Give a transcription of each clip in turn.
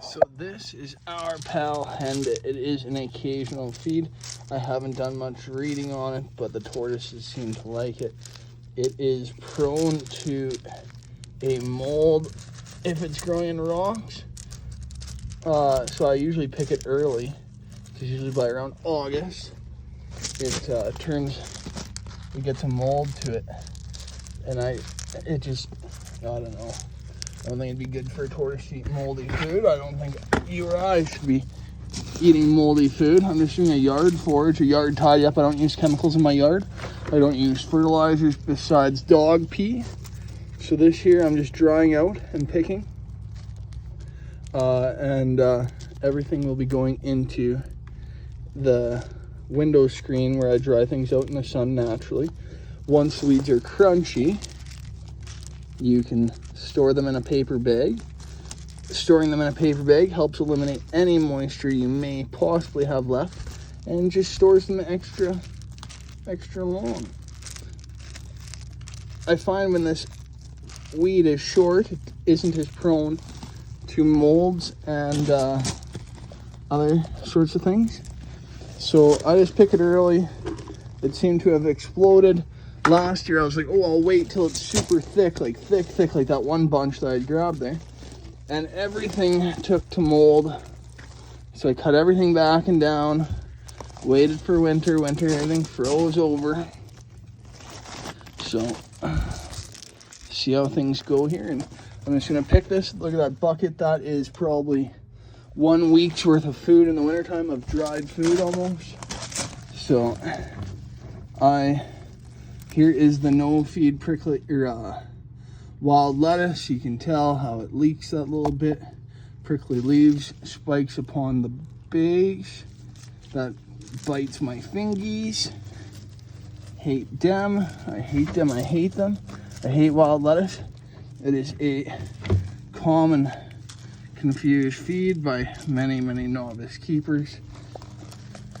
So this is our pal Henda. It is an occasional feed. I haven't done much reading on it, but the tortoises seem to like it. It is prone to a mold if it's growing in rocks. So I usually pick it early, because usually by around August, it gets a mold to it. And I don't know. I don't think it'd be good for a tortoise to eat moldy food. I don't think you or I should be eating moldy food. I'm just doing a yard forage, a yard tidy up. I don't use chemicals in my yard. I don't use fertilizers besides dog pee. So this year I'm just drying out and picking. Everything will be going into the window screen where I dry things out in the sun naturally. Once weeds are crunchy, you can store them in a paper bag. Storing them in a paper bag helps eliminate any moisture you may possibly have left and just stores them extra long. I find when this weed is short, it isn't as prone to molds and other sorts of things. So I just pick it early. It seemed to have exploded. Last year I was like, oh, I'll wait till it's super thick, like thick, like that one bunch that I grabbed there. And everything took to mold. So I cut everything back and down, waited for winter, everything froze over. So, see how things go here. And I'm just gonna pick this. Look at that bucket. That is probably 1 week's worth of food in the wintertime, of dried food almost. So, here is the no-feed prickly wild lettuce. You can tell how it leaks that little bit. Prickly leaves, spikes upon the base. That bites my fingies. Hate them. I hate them. I hate them. I hate wild lettuce. It is a common confused feed by many novice keepers.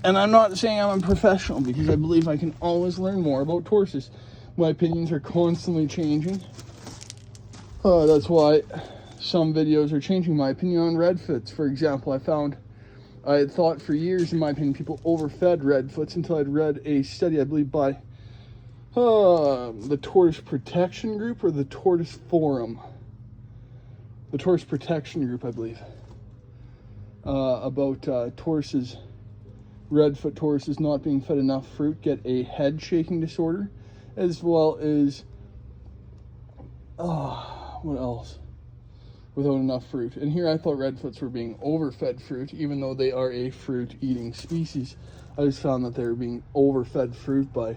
And I'm not saying I'm a professional, because I believe I can always learn more about tortoises. My opinions are constantly changing. That's why some videos are changing. My opinion on redfoots, for example, I had thought for years, in my opinion, people overfed redfoots until I'd read a study, I believe, by the Tortoise Protection Group or the Tortoise Forum. The Tortoise Protection Group, I believe, about tortoises. Redfoot tortoises not being fed enough fruit get a head shaking disorder, as well as what else? Without enough fruit. And here I thought redfoots were being overfed fruit, even though they are a fruit-eating species. I just found that they were being overfed fruit by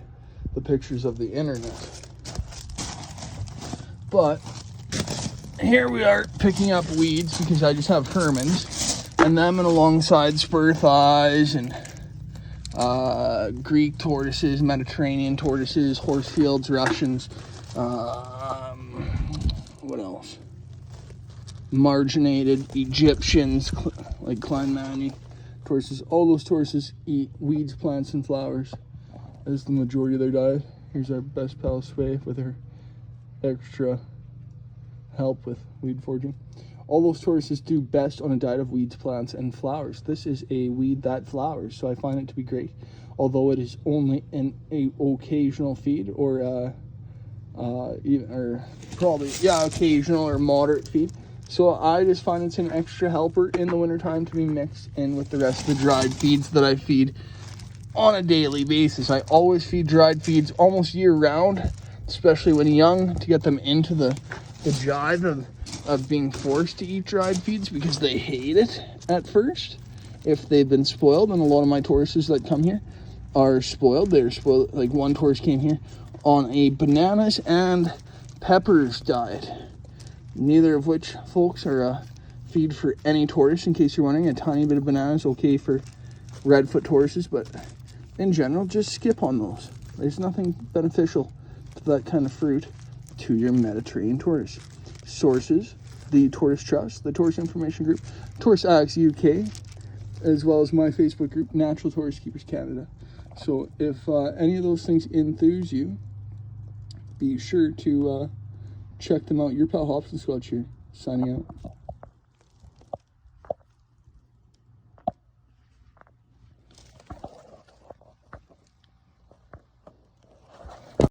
the pictures of the internet. But here we are picking up weeds, because I just have Hermans, and them and alongside spur thighs and Greek tortoises, Mediterranean tortoises, Horsefields, Russians, what else? Marginated Egyptians, like Kleinmani tortoises. All those tortoises eat weeds, plants, and flowers as the majority of their diet. Here's our best pal Sway with her extra help with weed foraging. All those tortoises do best on a diet of weeds, plants, and flowers. This is a weed that flowers, so I find it to be great. Although it is only an occasional feed, or occasional or moderate feed. So I just find it's an extra helper in the wintertime to be mixed in with the rest of the dried feeds that I feed on a daily basis. I always feed dried feeds almost year round, especially when young, to get them into the jive of being forced to eat dried feeds, because they hate it at first if they've been spoiled. And a lot of my tortoises that come here are spoiled. They're spoiled. Like one tortoise came here on a bananas and peppers diet, neither of which, folks, are a feed for any tortoise. In case you're wondering, a tiny bit of banana is okay for redfoot tortoises, but in general, just skip on those. There's nothing beneficial to that kind of fruit to your Mediterranean tortoise. Sources: the Tortoise Trust, the Tortoise Information Group, Tortoise Acts UK, as well as my Facebook group, Natural Tortoise Keepers Canada. So if any of those things enthuse you, be sure to check them out. Your pal Hobson Scotch here, signing out.